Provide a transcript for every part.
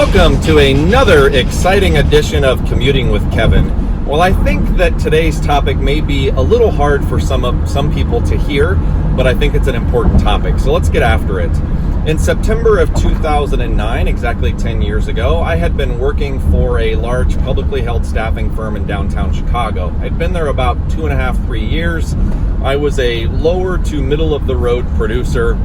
Welcome to another exciting edition of Commuting with Kevin. Well, I think that today's topic may be a little hard for some people to hear, but I think it's an important topic. So let's get after it. In September of 2009, exactly 10 years ago, I had been working for a large publicly held staffing firm in downtown Chicago. I'd been there about 2.5, 3 years. I was a lower to middle of the road producer,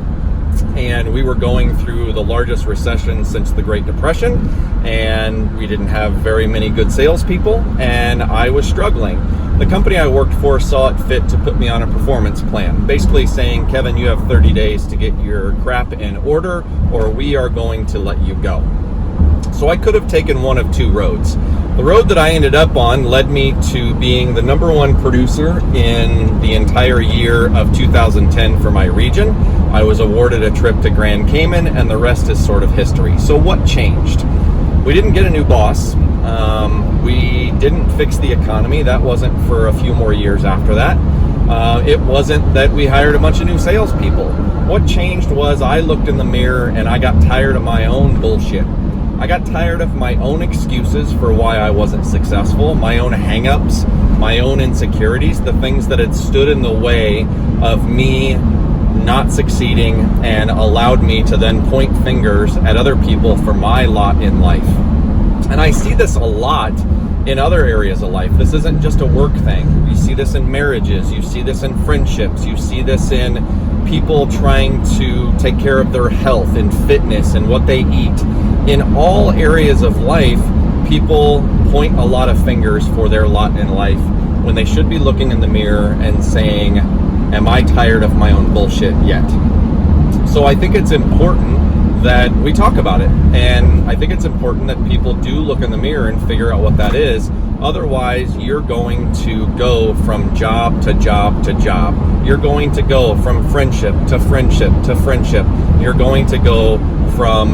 and we were going through the largest recession since the Great Depression, and we didn't have very many good salespeople, and I was struggling. The company I worked for saw it fit to put me on a performance plan, basically saying, Kevin, you have 30 days to get your crap in order, or we are going to let you go. So I could have taken one of two roads. The road that I ended up on led me to being the number one producer in the entire year of 2010 for my region. I was awarded a trip to Grand Cayman, and the rest is sort of history. So what changed? We didn't get a new boss. We didn't fix the economy. That wasn't for a few more years after that. It wasn't that we hired a bunch of new salespeople. What changed was I looked in the mirror and I got tired of my own bullshit. I got tired of my own excuses for why I wasn't successful, my own hang-ups, my own insecurities, the things that had stood in the way of me not succeeding and allowed me to then point fingers at other people for my lot in life. And I see this a lot in other areas of life. This isn't just a work thing. You see this in marriages, you see this in friendships, you see this in people trying to take care of their health and fitness and what they eat. In all areas of life, people point a lot of fingers for their lot in life when they should be looking in the mirror and saying, am I tired of my own bullshit yet? So I think it's important that we talk about it. And I think it's important that people do look in the mirror and figure out what that is. Otherwise, you're going to go from job to job to job. You're going to go from friendship to friendship to friendship. You're going to go from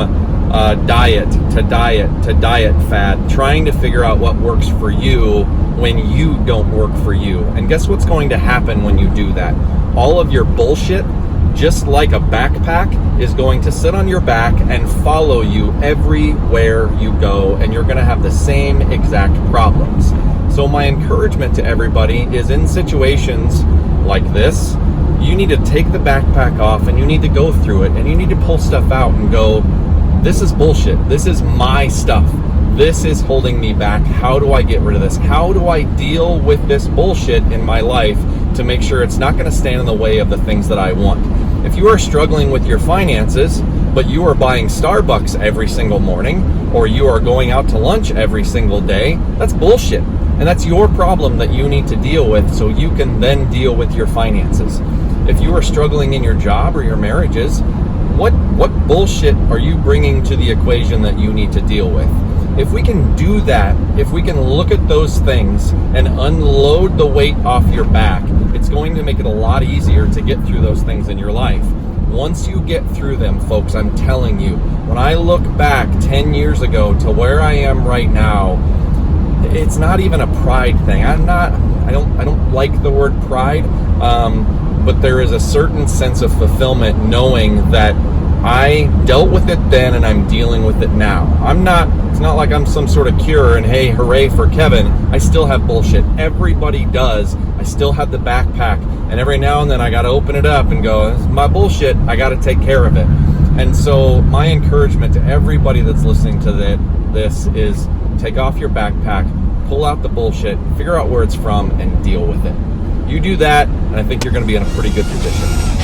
diet to diet to diet fad, trying to figure out what works for you when you don't work for you. And guess what's going to happen when you do that? All of your bullshit, just like a backpack, is going to sit on your back and follow you everywhere you go, and you're going to have the same exact problems. So my encouragement to everybody is, in situations like this, you need to take the backpack off and you need to go through it, and you need to pull stuff out and go, this is bullshit. This is my stuff. This is holding me back. How do I get rid of this? How do I deal with this bullshit in my life to make sure it's not going to stand in the way of the things that I want? If you are struggling with your finances, but you are buying Starbucks every single morning, or you are going out to lunch every single day, that's bullshit. And that's your problem that you need to deal with so you can then deal with your finances. If you are struggling in your job or your marriages, what bullshit are you bringing to the equation that you need to deal with? If we can do that, if we can look at those things and unload the weight off your back, it's going to make it a lot easier to get through those things in your life. Once you get through them, folks, I'm telling you, when I look back 10 years ago to where I am right now, it's not even a pride thing. I don't like the word pride, but there is a certain sense of fulfillment knowing that I dealt with it then and I'm dealing with it now. It's not like I'm some sort of cure and hey, hooray for Kevin. I still have bullshit. Everybody does. I still have the backpack, and every now and then I got to open it up and go, this is my bullshit. I got to take care of it. And so my encouragement to everybody that's listening to this is take off your backpack, pull out the bullshit, figure out where it's from, and deal with it. You do that, and I think you're going to be in a pretty good position.